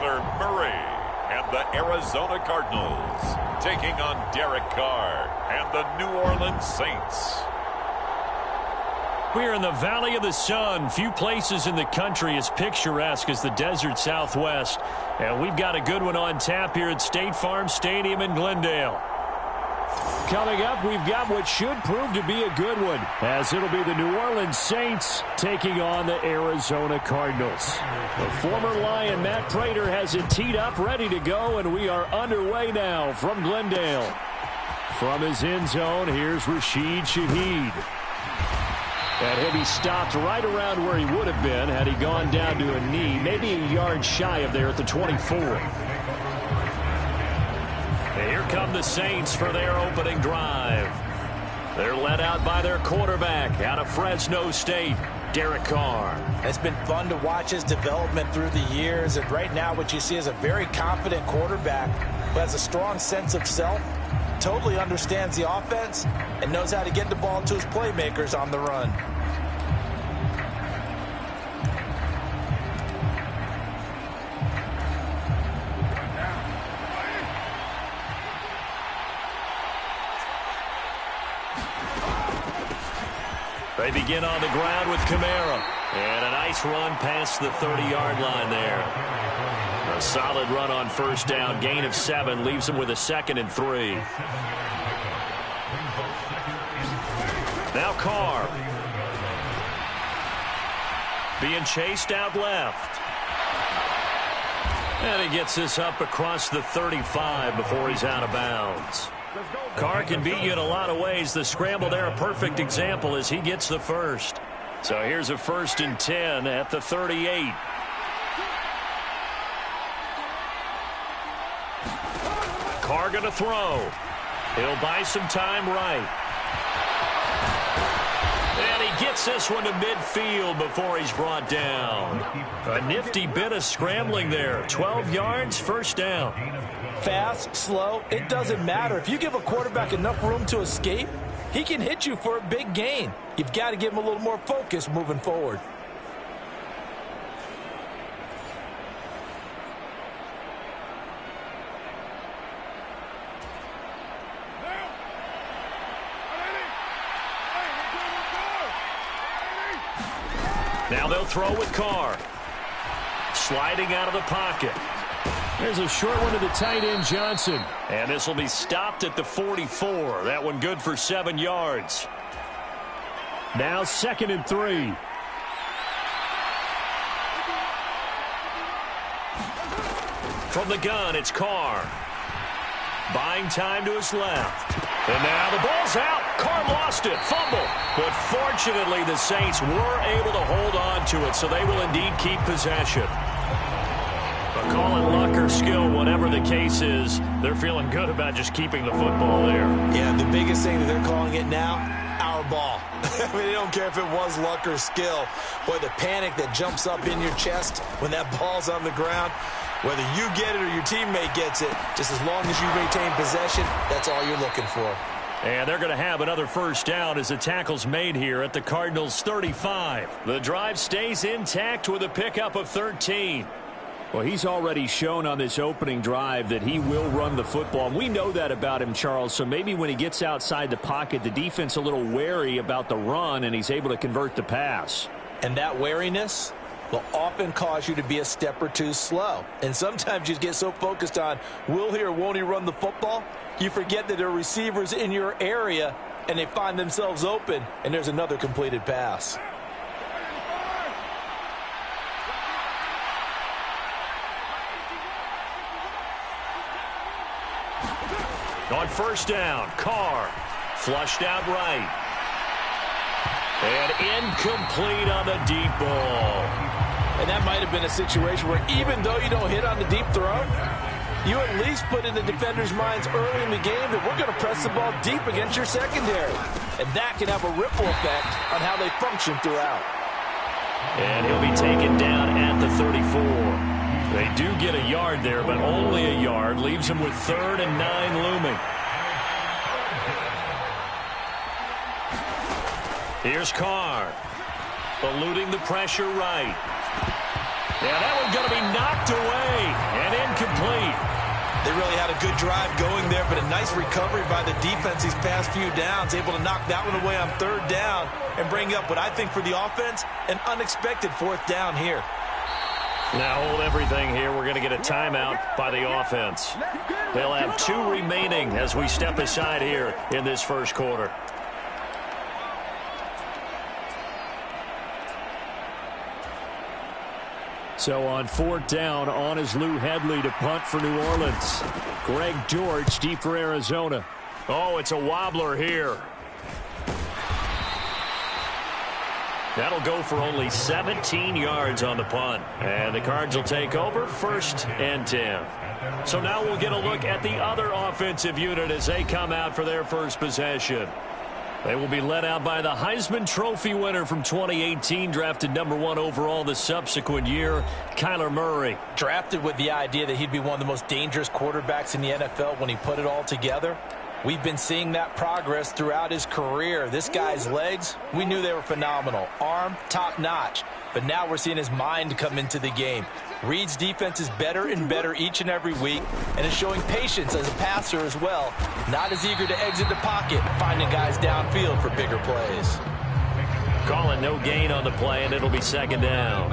Kyler Murray and the Arizona Cardinals taking on Derek Carr and the New Orleans Saints. We're in the Valley of the Sun. Few places in the country as picturesque as the desert Southwest. And we've got a good one on tap here at State Farm Stadium in Glendale. Coming up, we've got what should prove to be a good one, as it'll be the New Orleans Saints taking on the Arizona Cardinals. The former Lion, Matt Prater, has it teed up, ready to go, and we are underway now from Glendale. From his end zone, here's Rashid Shaheed. And he'll be stopped right around where he would have been had he gone down to a knee, maybe a yard shy of there at the 24. And here come the Saints for their opening drive. They're led out by their quarterback out of Fresno State, Derek Carr. It's been fun to watch his development through the years, and right now what you see is a very confident quarterback who has a strong sense of self, totally understands the offense, and knows how to get the ball to his playmakers on the run. They begin on the ground with Kamara. And a nice run past the 30-yard line there. A solid run on first down. Gain of 7 leaves him with a 2nd and 3. Now Carr. Being chased out left. And he gets this up across the 35 before he's out of bounds. Carr can beat you in a lot of ways. The scramble there, a perfect example as he gets the first. So here's a 1st and 10 at the 38. Carr going to throw. He'll buy some time right. And he gets this one to midfield before he's brought down. A nifty bit of scrambling there. 12 yards, first down. Fast, slow, it doesn't matter. If you give a quarterback enough room to escape, he can hit you for a big gain. You've got to give him a little more focus moving forward. Now they'll throw with Carr. Sliding out of the pocket. There's a short one to the tight end, Johnson. And this will be stopped at the 44. That one good for 7 yards. Now 2nd and 3. From the gun, it's Carr. Buying time to his left. And now the ball's out. Carr lost it. Fumble. But fortunately, the Saints were able to hold on to it, so they will indeed keep possession. But call it luck or skill, whatever the case is, they're feeling good about just keeping the football there. Yeah, the biggest thing that they're calling it now, our ball. I mean, they don't care if it was luck or skill. Boy, the panic that jumps up in your chest when that ball's on the ground, whether you get it or your teammate gets it, just as long as you retain possession, that's all you're looking for. And they're going to have another first down as the tackle's made here at the Cardinals' 35. The drive stays intact with a pickup of 13. Well, he's already shown on this opening drive that he will run the football. And we know that about him, Charles. So maybe when he gets outside the pocket, the defense a little wary about the run, and he's able to convert the pass. And that wariness will often cause you to be a step or two slow. And sometimes you get so focused on will he or won't he run the football, you forget that there are receivers in your area, and they find themselves open, and there's another completed pass. On first down, Carr flushed out right. And incomplete on the deep ball. And that might have been a situation where even though you don't hit on the deep throw, you at least put in the defenders' minds early in the game that we're going to press the ball deep against your secondary. And that can have a ripple effect on how they function throughout. And he'll be taken down at the 34. They do get a yard there, but only a yard. Leaves him with 3rd and 9 looming. Here's Carr. Eluding the pressure right. Yeah, that one's going to be knocked away. a good drive going there, but a nice recovery by the defense these past few downs, able to knock that one away on third down and bring up what I think for the offense, an unexpected fourth down here. Now hold everything here. We're going to get a timeout by the offense. They'll have 2 remaining as we step aside here in this first quarter. So on fourth down, on is Lou Hedley to punt for New Orleans. Greg George deep for Arizona. Oh, it's a wobbler here. That'll go for only 17 yards on the punt. And the Cards will take over 1st and 10. So now we'll get a look at the other offensive unit as they come out for their first possession. They will be led out by the Heisman Trophy winner from 2018, drafted #1 overall the subsequent year, Kyler Murray. Drafted with the idea that he'd be one of the most dangerous quarterbacks in the NFL when he put it all together. We've been seeing that progress throughout his career. This guy's legs, we knew they were phenomenal. Arm, top-notch. But now we're seeing his mind come into the game. Reed's defense is better and better each and every week and is showing patience as a passer as well. Not as eager to exit the pocket, finding guys downfield for bigger plays. Calling no gain on the play, and it'll be 2nd down.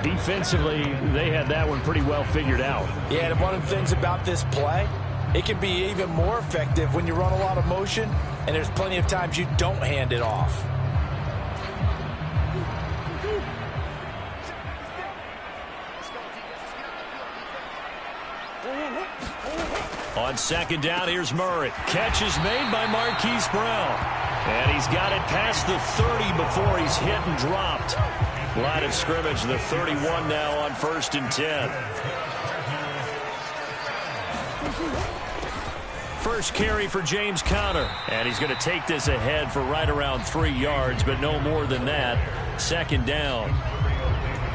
Defensively, they had that one pretty well figured out. Yeah, and one of the things about this play, it can be even more effective when you run a lot of motion, and there's plenty of times you don't hand it off. On 2nd down, here's Murray. Catch is made by Marquise Brown. And he's got it past the 30 before he's hit and dropped. Line of scrimmage, the 31 now on 1st and 10. First carry for James Conner. And he's going to take this ahead for right around 3 yards, but no more than that. 2nd down.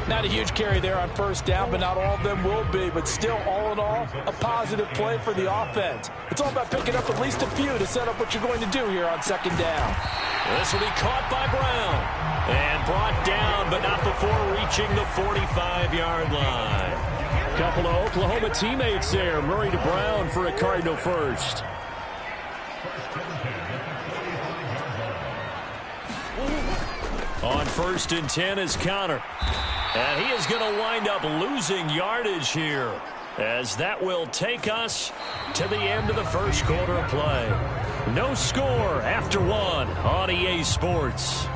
Not a huge carry there on 1st down, but not all of them will be. But still, all in all, a positive play for the offense. It's all about picking up at least a few to set up what you're going to do here on 2nd down. This will be caught by Brown. And brought down, but not before reaching the 45-yard line. Couple of Oklahoma teammates there. Murray to Brown for a Cardinal first. On 1st and 10 is Conner. And he is going to wind up losing yardage here, as that will take us to the end of the first quarter of play. No score after 1 on EA Sports.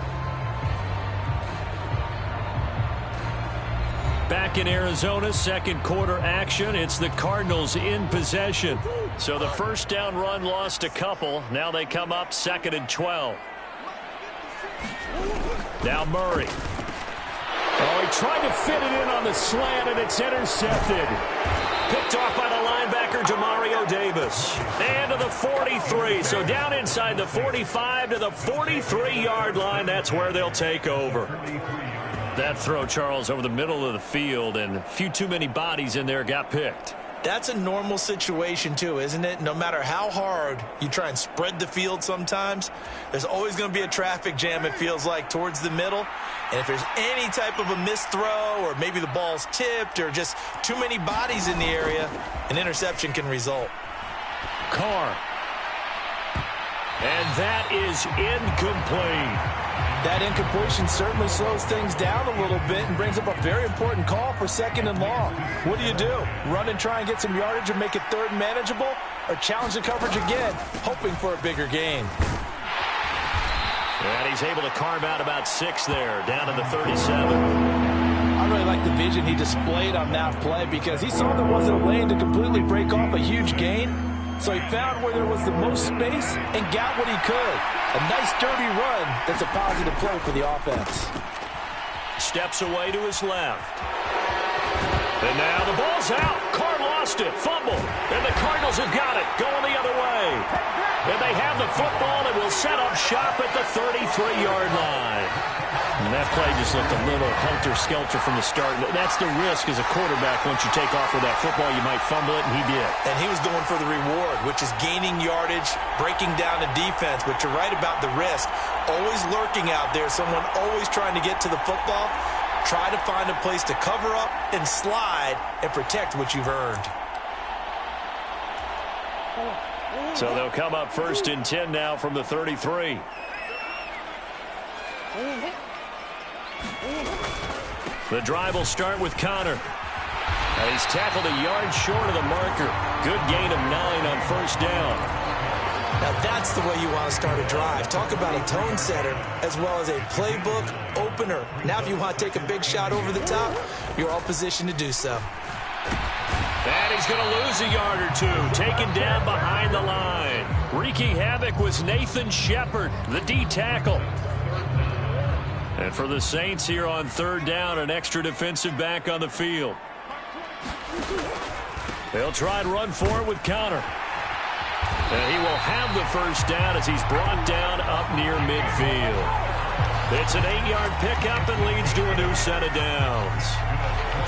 Back in Arizona, 2nd quarter action. It's the Cardinals in possession. So the 1st down run lost a couple. Now they come up 2nd and 12. Now Murray. Oh, he tried to fit it in on the slant, and it's intercepted. Picked off by the linebacker, Demario Davis. And to the 43. So down inside the 45 to the 43-yard line. That's where they'll take over. That throw, Charles, over the middle of the field, and a few too many bodies in there got picked. That's a normal situation, too, isn't it? No matter how hard you try and spread the field sometimes, there's always going to be a traffic jam, it feels like, towards the middle. And if there's any type of a missed throw, or maybe the ball's tipped, or just too many bodies in the area, an interception can result. Carr. And that is incomplete. That incompletion certainly slows things down a little bit and brings up a very important call for 2nd and long. What do you do? Run and try and get some yardage and make it 3rd and manageable? Or challenge the coverage again, hoping for a bigger gain? And he's able to carve out about 6 there, down to the 37. I really like the vision he displayed on that play because he saw there wasn't a lane to completely break off a huge gain. So he found where there was the most space and got what he could. A nice, dirty run that's a positive play for the offense. Steps away to his left. And now the ball's out. Carr lost it. Fumble. And the Cardinals have got it. Going the other way. And they have the football and will set up shop at the 33-yard line. And that play just looked a little helter-skelter from the start. That's the risk as a quarterback. Once you take off with that football, you might fumble it, and he did. And he was going for the reward, which is gaining yardage, breaking down the defense. But you're right about the risk. Always lurking out there, someone always trying to get to the football. Try to find a place to cover up and slide and protect what you've earned. So they'll come up 1st and 10 now from the 33. The drive will start with Connor. And he's tackled a yard short of the marker. Good gain of 9 on 1st down. Now that's the way you want to start a drive. Talk about a tone setter as well as a playbook opener. Now if you want to take a big shot over the top, you're all positioned to do so. And he's going to lose a yard or 2. Taken down behind the line. Wreaking havoc was Nathan Shepard, the D tackle. And for the Saints here on 3rd down, an extra defensive back on the field. They'll try and run for it with Connor. And he will have the 1st down as he's brought down up near midfield. It's an 8-yard pickup and leads to a new set of downs.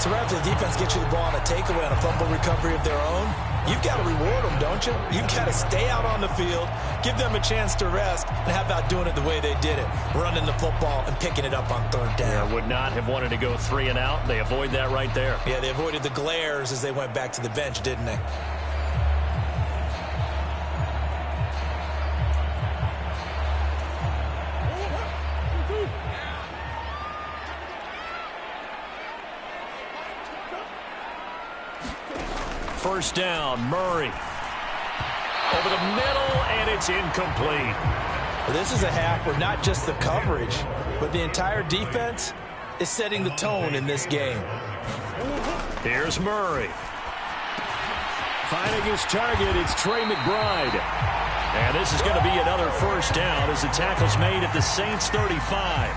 So after the defense gets you the ball on a takeaway on a fumble recovery of their own, you've got to reward them, don't you? You've got to stay out on the field, give them a chance to rest, and how about doing it the way they did it, running the football and picking it up on 3rd down. Yeah, would not have wanted to go 3 and out. They avoid that right there. Yeah, they avoided the glares as they went back to the bench, didn't they? First down, Murray. Over the middle, and it's incomplete. Well, this is a half where not just the coverage, but the entire defense is setting the tone in this game. Here's Murray. Finding his target, it's Trey McBride. And this is going to be another 1st down as the tackle's made at the Saints' 35.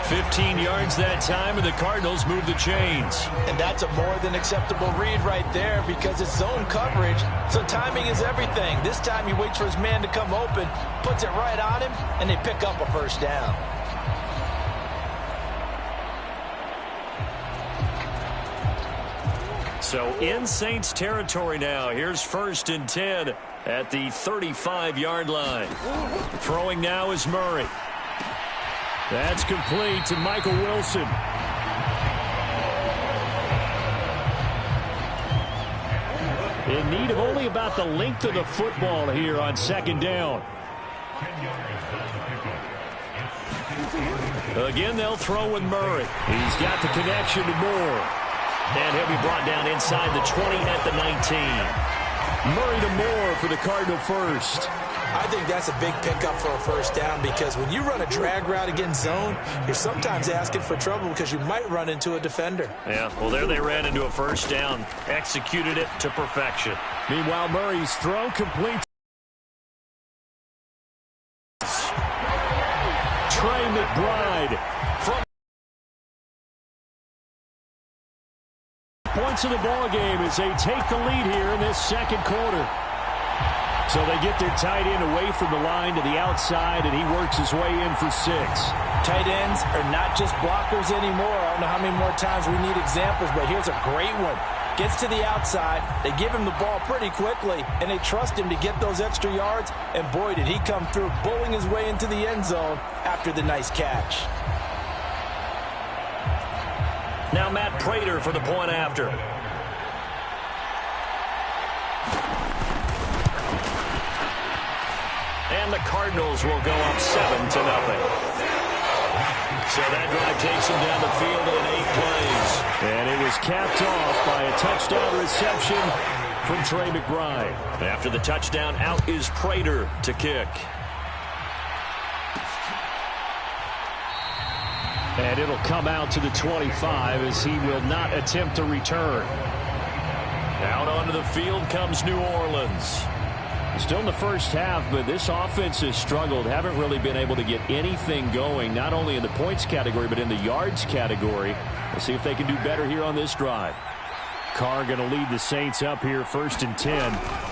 15 yards that time, and the Cardinals move the chains. And that's a more than acceptable read right there because it's zone coverage, so timing is everything. This time he waits for his man to come open, puts it right on him, and they pick up a 1st down. So in Saints territory now. Here's 1st and 10 at the 35-yard line. Throwing now is Murray. That's complete to Michael Wilson. In need of only about the length of the football here on 2nd down. Again, they'll throw with Murray. He's got the connection to Moore. And he'll be brought down inside the 20 at the 19. Murray to Moore for the Cardinal 1st. I think that's a big pickup for a 1st down because when you run a drag route against zone, you're sometimes asking for trouble because you might run into a defender. Yeah, well, there they ran into a 1st down, executed it to perfection. Meanwhile, Murray's throw complete. Trey McBride from points of the ball game as they take the lead here in this 2nd quarter. So they get their tight end away from the line to the outside, and he works his way in for 6. Tight ends are not just blockers anymore. I don't know how many more times we need examples, but here's a great one. Gets to the outside, they give him the ball pretty quickly, and they trust him to get those extra yards, and boy, did he come through, bowling his way into the end zone after the nice catch. Now Matt Prater for the point after. And the Cardinals will go up 7-0. So that drive takes him down the field in 8 plays. And it was capped off by a touchdown reception from Trey McBride. After the touchdown, out is Prater to kick. And it'll come out to the 25 as he will not attempt to return. Out onto the field comes New Orleans. Still in the 1st half, but this offense has struggled. Haven't really been able to get anything going, not only in the points category, but in the yards category. We'll see if they can do better here on this drive. Carr going to lead the Saints up here 1st and 10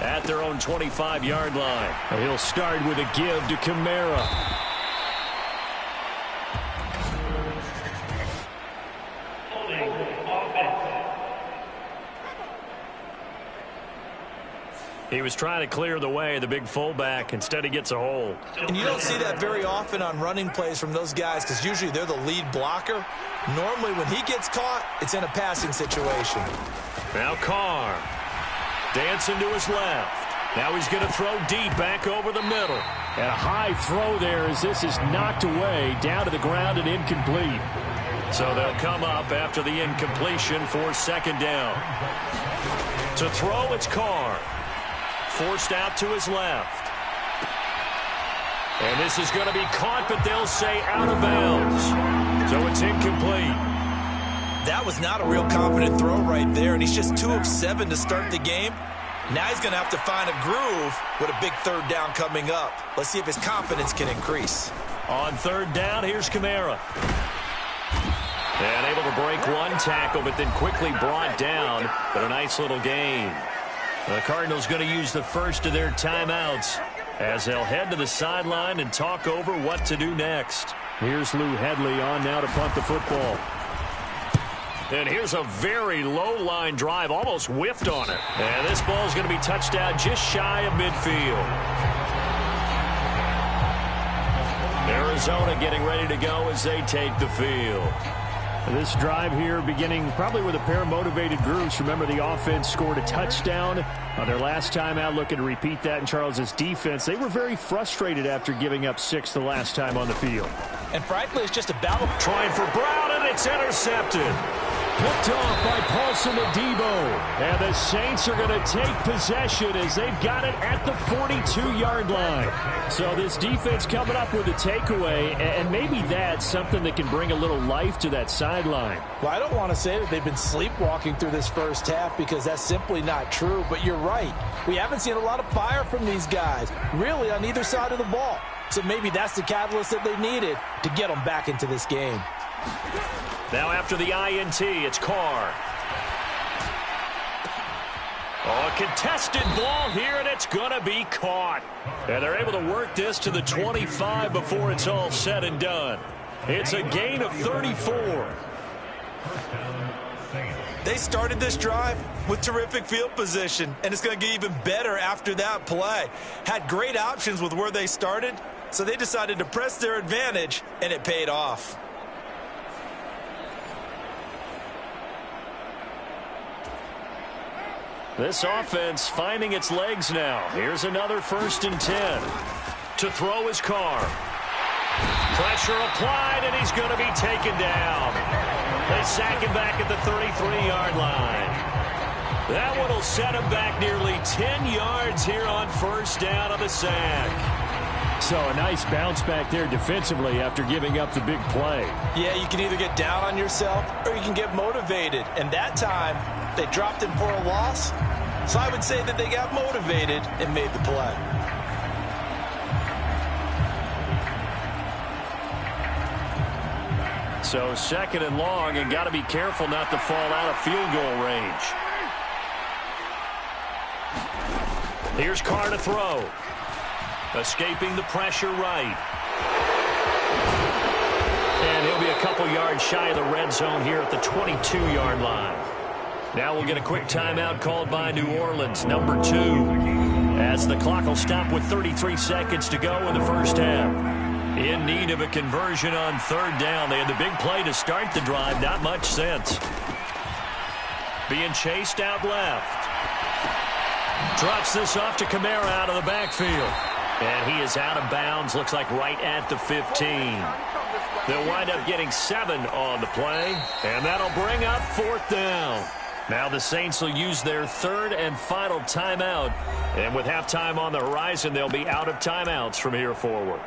at their own 25-yard line. He'll start with a give to Kamara. He was trying to clear the way, the big fullback. Instead, he gets a hold. And you don't see that very often on running plays from those guys because usually they're the lead blocker. Normally, when he gets caught, it's in a passing situation. Now Carr dancing to his left. Now he's going to throw deep back over the middle. And a high throw there as this is knocked away down to the ground and incomplete. So they'll come up after the incompletion for second down. To throw, it's Carr. Forced out to his left. And this is going to be caught, but they'll say out of bounds. So it's incomplete. That was not a real confident throw right there, and he's just 2 of 7 to start the game. Now he's going to have to find a groove with a big third down coming up. Let's see if his confidence can increase. On third down, here's Kamara. And able to break one tackle, but then quickly brought down. But a nice little gain. The Cardinals going to use the first of their timeouts as they'll head to the sideline and talk over what to do next. Here's Lou Hedley on now to punt the football. And here's a very low-line drive, almost whiffed on it. And this ball's going to be touched out just shy of midfield. Arizona getting ready to go as they take the field. This drive here beginning probably with a pair of motivated groups. Remember, the offense scored a touchdown on their last time out, looking to repeat that in Charles's defense. They were very frustrated after giving up 6 the last time on the field. And frankly, it's just a battle. Trying for Brown, and it's intercepted. Picked off by Paulson Adebo. And the Saints are going to take possession as they've got it at the 42-yard line. So this defense coming up with a takeaway, and maybe that's something that can bring a little life to that sideline. Well, I don't want to say that they've been sleepwalking through this first half because that's simply not true, but you're right. We haven't seen a lot of fire from these guys, really on either side of the ball. So maybe that's the catalyst that they needed to get them back into this game. Now after the INT, it's Carr. Oh, a contested ball here, and it's going to be caught. And they're able to work this to the 25 before it's all said and done. It's a gain of 34. They started this drive with terrific field position, and it's going to get even better after that play. Had great options with where they started, so they decided to press their advantage, and it paid off. This offense finding its legs now. Here's another 1st and 10. To throw his Carr. Pressure applied, and he's going to be taken down. They sack him back at the 33-yard line. That one will set him back nearly 10 yards here on 1st down on the sack. So a nice bounce back there defensively after giving up the big play. Yeah, you can either get down on yourself or you can get motivated. And that time, they dropped him for a loss. So I would say that they got motivated and made the play. So 2nd and long, and got to be careful not to fall out of field goal range. Here's Carr to throw. Escaping the pressure right. And he'll be a couple yards shy of the red zone here at the 22-yard line. Now we'll get a quick timeout called by New Orleans, number 2. As the clock will stop with 33 seconds to go in the first half. In need of a conversion on 3rd down. They had the big play to start the drive. Not much sense. Being chased out left. Drops this off to Kamara out of the backfield. And he is out of bounds, looks like right at the 15. They'll wind up getting 7 on the play, and that'll bring up 4th down. Now the Saints will use their 3rd and final timeout. And with halftime on the horizon, they'll be out of timeouts from here forward.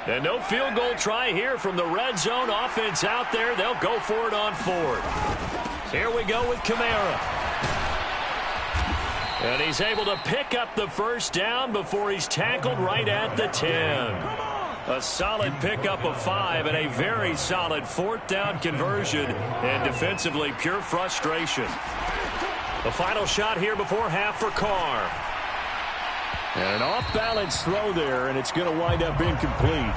And no field goal try here from the red zone offense out there. They'll go for it on 4th. Here we go with Kamara. And he's able to pick up the 1st down before he's tackled right at the 10. A solid pickup of 5 and a very solid 4th down conversion. And defensively, pure frustration. The final shot here before half for Carr. And an off-balance throw there, and it's going to wind up incomplete.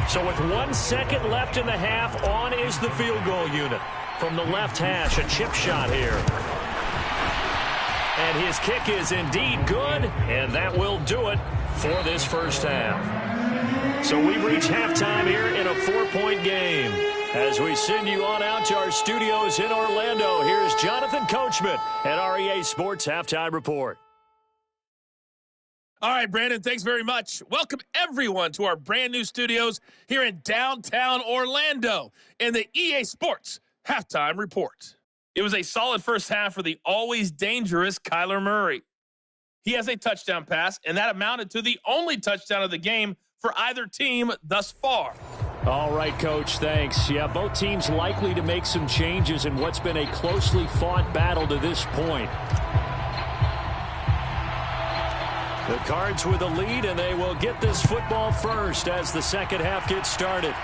So with 1 second left in the half, on is the field goal unit. From the left hash, a chip shot here. And his kick is indeed good, and that will do it for this first half. So we've reached halftime here in a 4-point game. As we send you on out to our studios in Orlando, here's Jonathan Coachman at REA Sports Halftime Report. All right, Brandon, thanks very much. Welcome, everyone, to our brand-new studios here in downtown Orlando in the EA Sports Halftime Report. It was a solid first half for the always dangerous Kyler Murray. He has a touchdown pass, and that amounted to the only touchdown of the game for either team thus far. All right, Coach, thanks. Yeah, both teams likely to make some changes in what's been a closely fought battle to this point. The Cards with a lead, and they will get this football first as the second half gets started.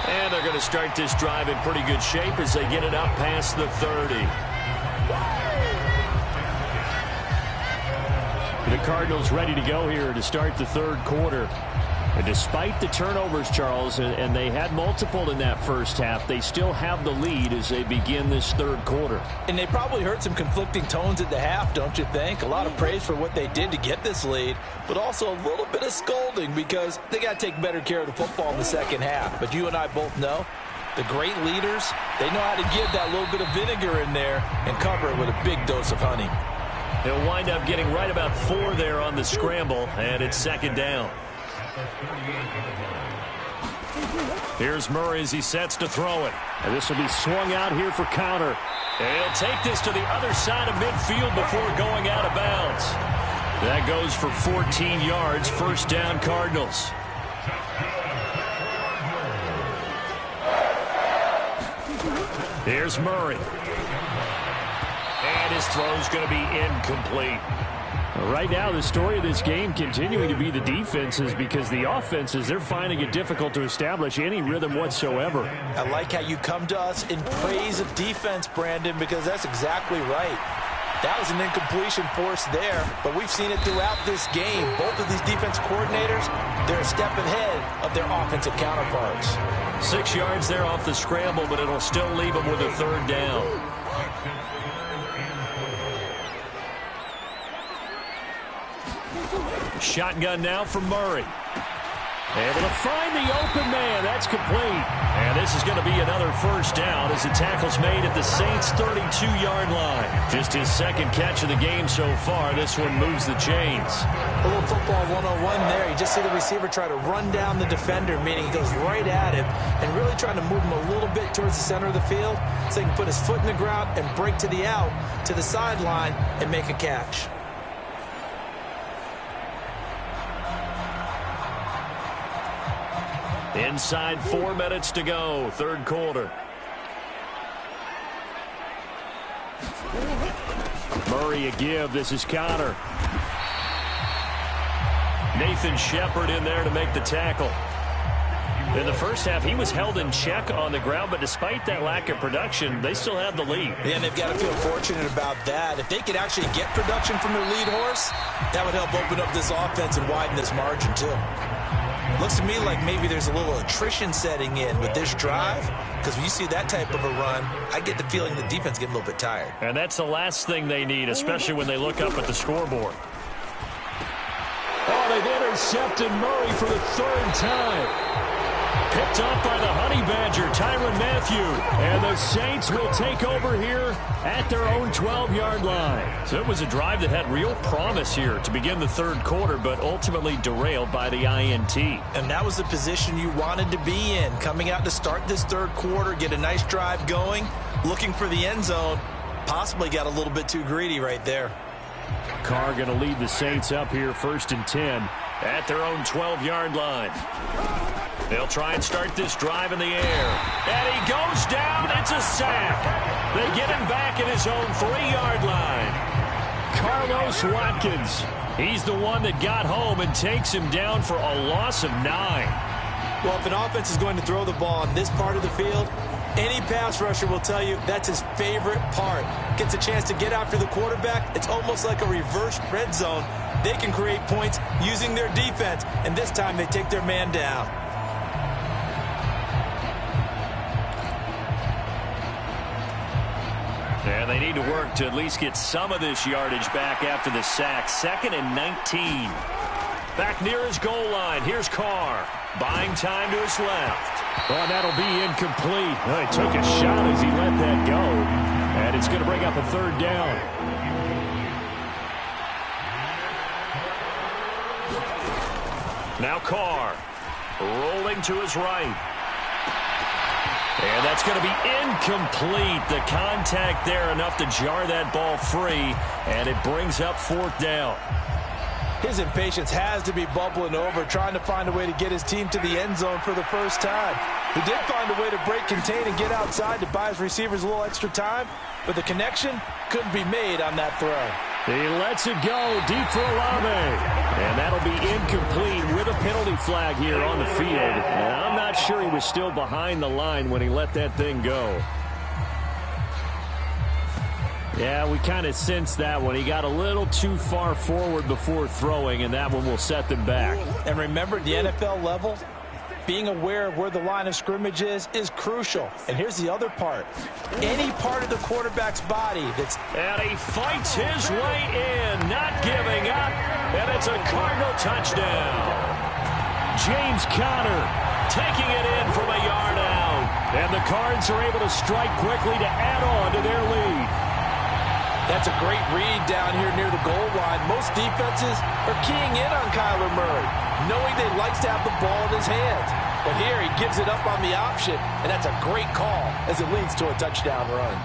And they're going to start this drive in pretty good shape as they get it up past the 30. The Cardinals ready to go here to start the third quarter. And despite the turnovers, Charles, and they had multiple in that first half, they still have the lead as they begin this third quarter. And they probably heard some conflicting tones at the half, don't you think? A lot of praise for what they did to get this lead, but also a little bit of scolding because they got to take better care of the football in the second half. But you and I both know the great leaders, they know how to give that little bit of vinegar in there and cover it with a big dose of honey. They'll wind up getting right about 4 there on the scramble, and it's second down. Here's Murray as he sets to throw it. And this will be swung out here for counter. And he'll take this to the other side of midfield before going out of bounds. That goes for 14 yards, first down Cardinals. Here's Murray. And his throw's going to be incomplete. Right now, the story of this game continuing to be the defenses because the offenses, they're finding it difficult to establish any rhythm whatsoever. I like how you come to us in praise of defense, Brandon, because that's exactly right. That was an incompletion forced there, but we've seen it throughout this game. Both of these defense coordinators, they're a step ahead of their offensive counterparts. 6 yards there off the scramble, but it'll still leave them with a third down. Shotgun now from Murray. Able to find the open man. That's complete. And this is going to be another first down as the tackle's made at the Saints' 32-yard line. Just his second catch of the game so far. This one moves the chains. A little football 101 there. You just see the receiver try to run down the defender, meaning he goes right at him and really trying to move him a little bit towards the center of the field so he can put his foot in the ground and break to the out, to the sideline, and make a catch. Inside 4 minutes to go, third quarter. Murray a give. This is Connor. Nathan Shepard in there to make the tackle. In the first half, he was held in check on the ground, but despite that lack of production, they still have the lead. Yeah, and they've got to feel fortunate about that. If they could actually get production from their lead horse, that would help open up this offense and widen this margin, too. Looks to me like maybe there's a little attrition setting in with this drive, because when you see that type of a run, I get the feeling the defense getting a little bit tired. And that's the last thing they need, especially when they look up at the scoreboard. Oh, they've intercepted Murray for the third time. Picked off by the Honey Badger, Tyrann Mathieu. And the Saints will take over here at their own 12-yard line. So it was a drive that had real promise here to begin the third quarter, but ultimately derailed by the INT. And that was the position you wanted to be in, coming out to start this third quarter, get a nice drive going, looking for the end zone. Possibly got a little bit too greedy right there. Carr going to lead the Saints up here, 1st and 10 at their own 12-yard line. They'll try and start this drive in the air. And he goes down. It's a sack. They get him back at his own 3-yard line. Carlos Watkins. He's the one that got home and takes him down for a loss of 9. Well, if an offense is going to throw the ball on this part of the field, any pass rusher will tell you that's his favorite part. Gets a chance to get after the quarterback. It's almost like a reverse red zone. They can create points using their defense, and this time they take their man down. And they need to work to at least get some of this yardage back after the sack. 2nd and 19. Back near his goal line. Here's Carr. Buying time to his left. Oh, and that'll be incomplete. Oh, he took a shot as he let that go. And it's going to bring up a third down. Now Carr. Rolling to his right. And that's going to be incomplete. The contact there enough to jar that ball free. And it brings up fourth down. His impatience has to be bubbling over, trying to find a way to get his team to the end zone for the first time. He did find a way to break contain and get outside to buy his receivers a little extra time, but the connection couldn't be made on that throw. He lets it go deep for Olave. And that'll be incomplete with a penalty flag here on the field. And I'm not sure he was still behind the line when he let that thing go. Yeah, we kind of sensed that one. He got a little too far forward before throwing, and that one will set them back. And remember, the NFL level, being aware of where the line of scrimmage is crucial. And here's the other part. Any part of the quarterback's body that's... And he fights his way in, not giving up. And it's a Cardinal touchdown. James Conner taking it in from a yard out. And the Cards are able to strike quickly to add on to their lead. That's a great read down here near the goal line. Most defenses are keying in on Kyler Murray, knowing they likes to have the ball in his hands. But here he gives it up on the option, and that's a great call as it leads to a touchdown run.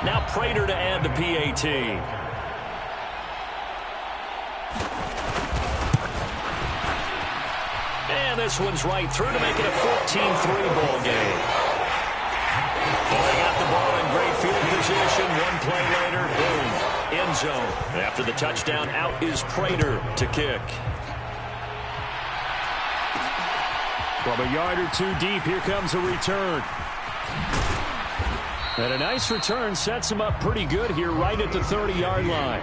Now Prater to add the PAT. And this one's right through to make it a 14-3 ball game. Well, they got the ball in great field position. One play later, boom, end zone. After the touchdown, out is Prater to kick. From a yard or two deep, here comes a return. And a nice return sets him up pretty good here right at the 30-yard line.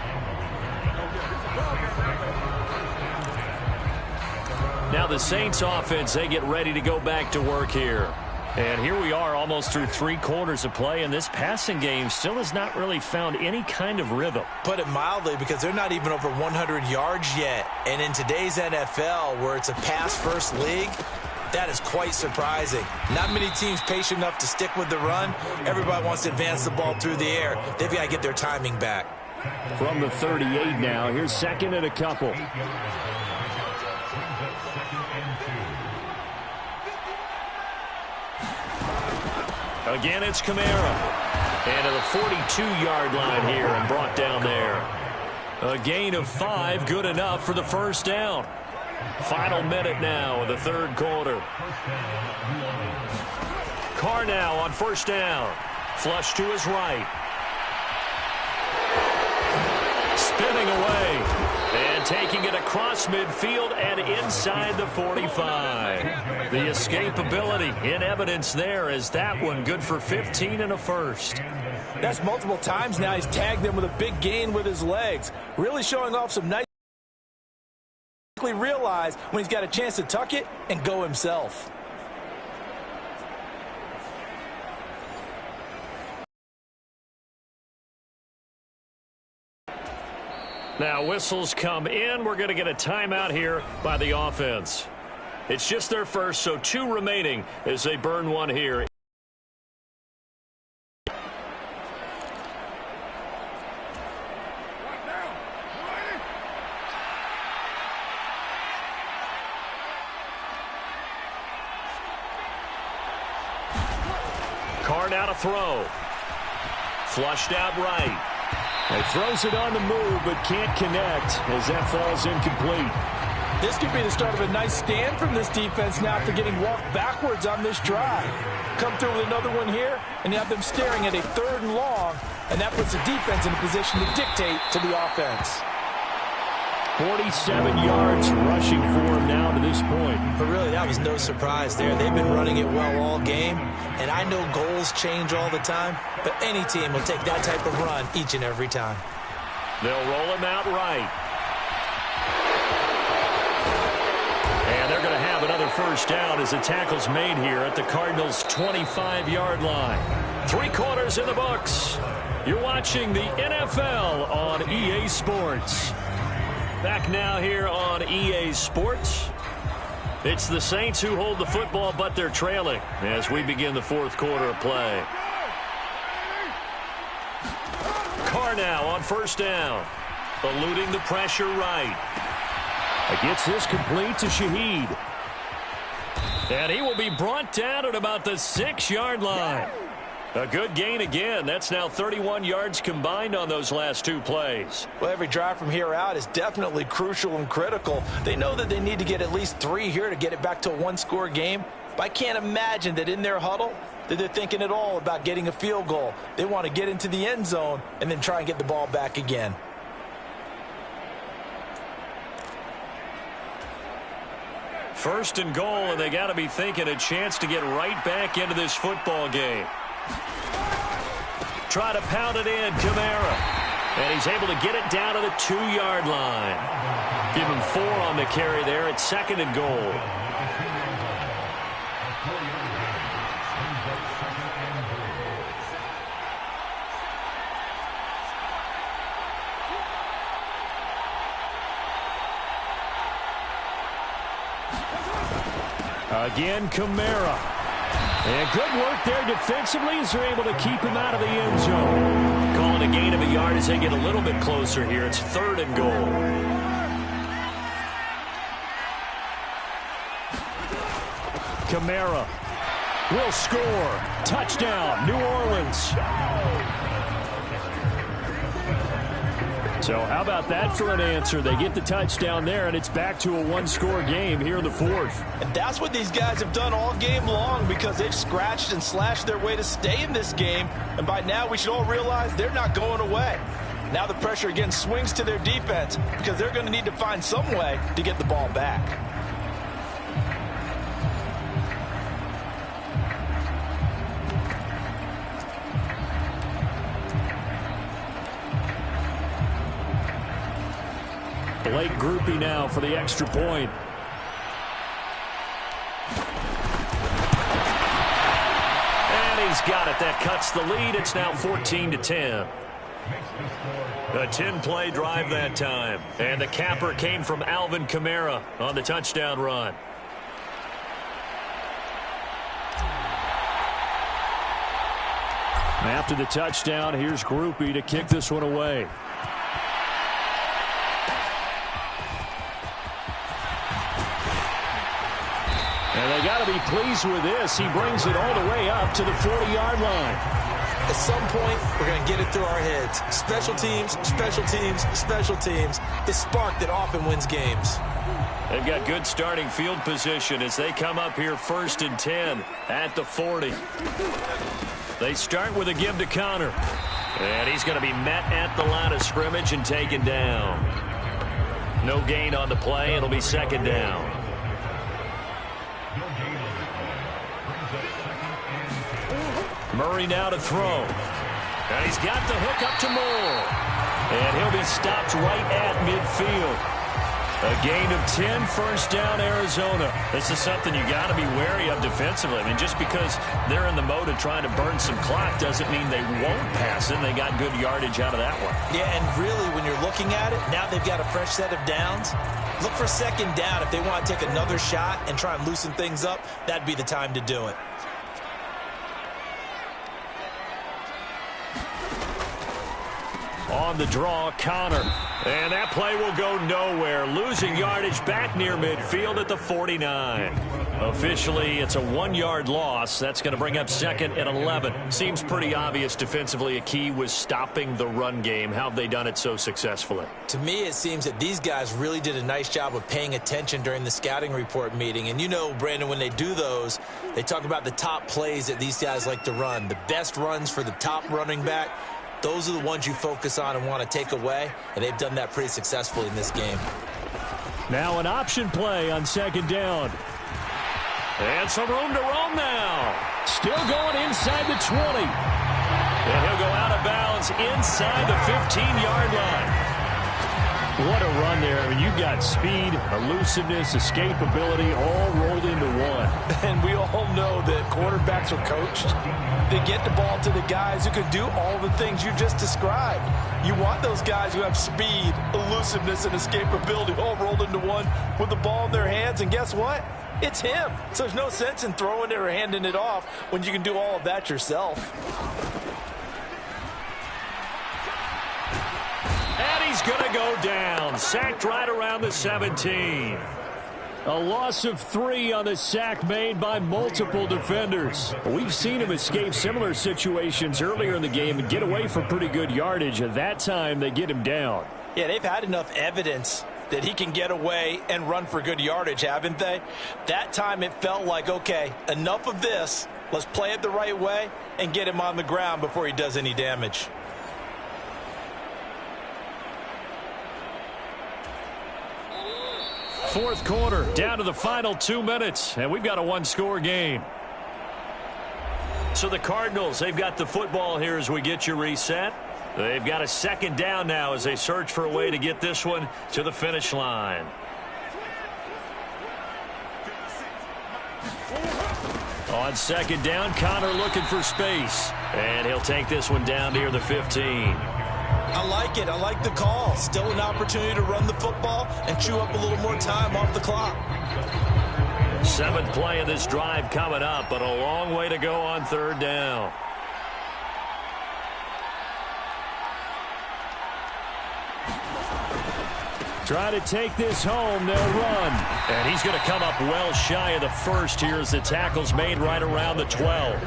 Now the Saints offense, they get ready to go back to work here. And here we are almost through 3 quarters of play, and this passing game still has not really found any kind of rhythm. Put it mildly, because they're not even over 100 yards yet. And in today's NFL, where it's a pass-first league, that is quite surprising. Not many teams patient enough to stick with the run. Everybody wants to advance the ball through the air. They've got to get their timing back. From the 38 now, here's second and a couple. Again, it's Kamara. And to the 42-yard line here and brought down there. A gain of 5, good enough for the first down. Final minute now of the third quarter. Carr now on first down. Flush to his right. Spinning away. And taking it across midfield and inside the 45. The escapability in evidence there as that one good for 15 and a first. That's multiple times now he's tagged them with a big gain with his legs. Really showing off some nice... realize when he's got a chance to tuck it and go himself. Now whistles come in. We're going to get a timeout here by the offense. It's just their first, so 2 remaining as they burn one here. Carr now to throw. Flushed out right. He throws it on the move, but can't connect as that falls incomplete. This could be the start of a nice stand from this defense now after getting walked backwards on this drive. Come through with another one here, and you have them staring at a 3rd and long, and that puts the defense in a position to dictate to the offense. 47 yards rushing for him now to this point. But really, that was no surprise there. They've been running it well all game, and I know goals change all the time, but any team will take that type of run each and every time. They'll roll him out right. And they're going to have another first down as the tackle's made here at the Cardinals' 25-yard line. Three quarters in the books. You're watching the NFL on EA Sports. Back now here on EA Sports. It's the Saints who hold the football, but they're trailing as we begin the fourth quarter of play. Carr now on first down. Eluding the pressure right. Gets this complete to Shaheed. And he will be brought down at about the 6-yard line. A good gain again. That's now 31 yards combined on those last two plays. Well, every drive from here out is definitely crucial and critical. They know that they need to get at least 3 here to get it back to a one-score game. But I can't imagine that in their huddle that they're thinking at all about getting a field goal. They want to get into the end zone and then try and get the ball back again. First and goal, and they got to be thinking a chance to get right back into this football game. Try to pound it in, Kamara. And he's able to get it down to the 2-yard line. Give him 4 on the carry there at second and goal. Again, Kamara. And good work there defensively as they're able to keep him out of the end zone. Calling a gain of a yard as they get a little bit closer here. It's third and goal. Kamara will score. Touchdown, New Orleans. So how about that for an answer? They get the touchdown there, and it's back to a one-score game here in the fourth. And that's what these guys have done all game long because they've scratched and slashed their way to stay in this game. And by now, we should all realize they're not going away. Now the pressure again swings to their defense because they're going to need to find some way to get the ball back. Blake Groupie now for the extra point. And he's got it. That cuts the lead. It's now 14-10. A 10-play drive that time. And the capper came from Alvin Kamara on the touchdown run. After the touchdown, here's Groupie to kick this one away. And they got to be pleased with this. He brings it all the way up to the 40-yard line. At some point, we're going to get it through our heads. Special teams, special teams, special teams. The spark that often wins games. They've got good starting field position as they come up here first and 10 at the 40. They start with a give to Connor. And he's going to be met at the line of scrimmage and taken down. No gain on the play. It'll be second down. Murray now to throw. And he's got the hook up to Moore. And he'll be stopped right at midfield. A gain of 10, first down, Arizona. This is something you got to be wary of defensively. I mean, just because they're in the mode of trying to burn some clock doesn't mean they won't pass it. They got good yardage out of that one. Yeah, and really, when you're looking at it, now they've got a fresh set of downs. Look for second down. If they want to take another shot and try and loosen things up, that'd be the time to do it. On the draw, Connor. And that play will go nowhere. Losing yardage back near midfield at the 49. Officially, it's a 1-yard loss. That's going to bring up second and 11. Seems pretty obvious defensively a key was stopping the run game. How have they done it so successfully? To me, it seems that these guys really did a nice job of paying attention during the scouting report meeting. And you know, Brandon, when they do those, they talk about the top plays that these guys like to run. The best runs for the top running back. Those are the ones you focus on and want to take away, and they've done that pretty successfully in this game. Now an option play on second down. And some room to roam now. Still going inside the 20. And he'll go out of bounds inside the 15-yard line. What a run there. I mean, you got speed, elusiveness, escapability all rolled into one. And we all know that quarterbacks are coached. They get the ball to the guys who can do all the things you just described. You want those guys who have speed, elusiveness, and escapability all rolled into one with the ball in their hands. And guess what? It's him. So there's no sense in throwing it or handing it off when you can do all of that yourself. He's going to go down. Sacked right around the 17. A loss of 3 on the sack made by multiple defenders. We've seen him escape similar situations earlier in the game and get away for pretty good yardage. At that time, they get him down. Yeah, they've had enough evidence that he can get away and run for good yardage, haven't they? That time it felt like, okay, enough of this. Let's play it the right way and get him on the ground before he does any damage. Fourth quarter, down to the final 2 minutes, and we've got a one-score game. So the Cardinals, they've got the football here as we get you reset. They've got a second down now as they search for a way to get this one to the finish line. On second down, Connor looking for space, and he'll take this one down near the 15. I like it. I like the call. Still an opportunity to run the football and chew up a little more time off the clock. 7th play of this drive coming up, but a long way to go on third down. Try to take this home. They'll run. And he's going to come up well shy of the first here as the tackle's made right around the 12.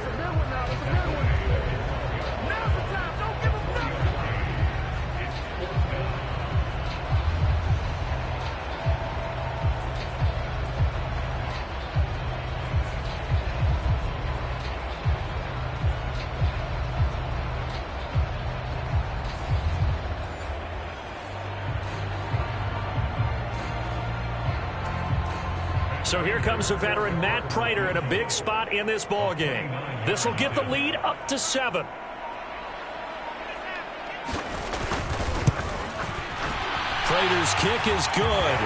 So here comes the veteran Matt Prater in a big spot in this ball game. This will get the lead up to 7. Prater's kick is good.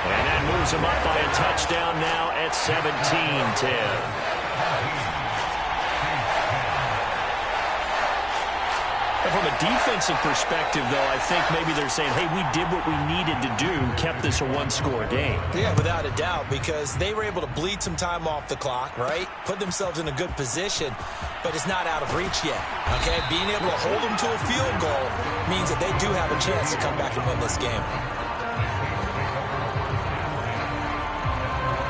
And that moves him up by a touchdown now at 17-10. From a defensive perspective, though, I think maybe they're saying, hey, we did what we needed to do, kept this a one-score game. Yeah, without a doubt, because they were able to bleed some time off the clock, right? Put themselves in a good position, but it's not out of reach yet, okay? Being able to hold them to a field goal means that they do have a chance to come back and win this game.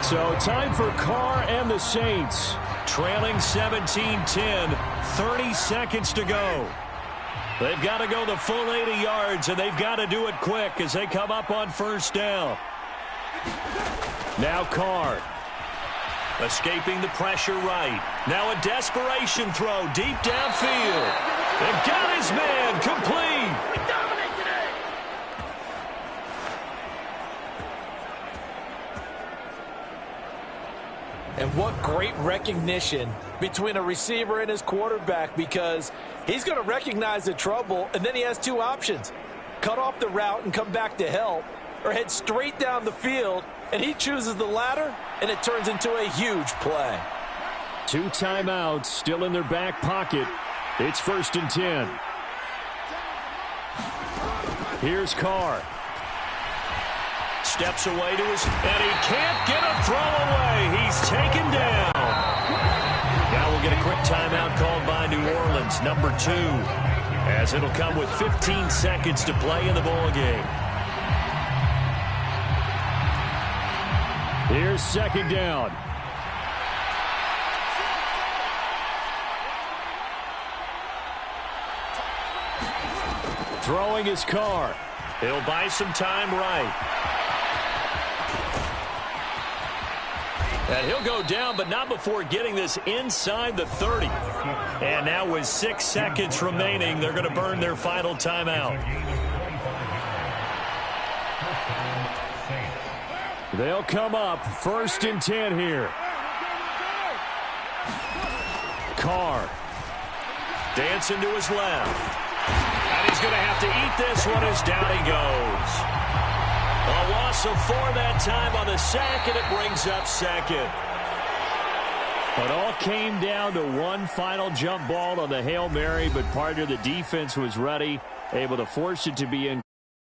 So time for Carr and the Saints. Trailing 17-10, 30 seconds to go. They've got to go the full 80 yards, and they've got to do it quick as they come up on first down. Now Carr. Escaping the pressure right. Now a desperation throw deep downfield. They've got his man complete. We dominate today. And what great recognition between a receiver and his quarterback, because he's going to recognize the trouble, and then he has 2 options. Cut off the route and come back to help, or head straight down the field, and he chooses the latter, and it turns into a huge play. 2 timeouts still in their back pocket. It's 1st and 10. Here's Carr. Steps away to his, and he can't get a throw away. He's taken down. Now we'll get a quick timeout called by New Orleans, number 2, as it'll come with 15 seconds to play in the ball game. Here's 2nd down. Throwing his Carr. He'll buy some time right. And he'll go down, but not before getting this inside the 30. And now with 6 seconds remaining, they're going to burn their final timeout. They'll come up 1st and 10 here. Carr dancing to his left. And he's going to have to eat this one as down he goes. A loss of 4 that time on the sack, and it brings up second. It all came down to one final jump ball on the Hail Mary, but partner, the defense was ready, able to force it to be in.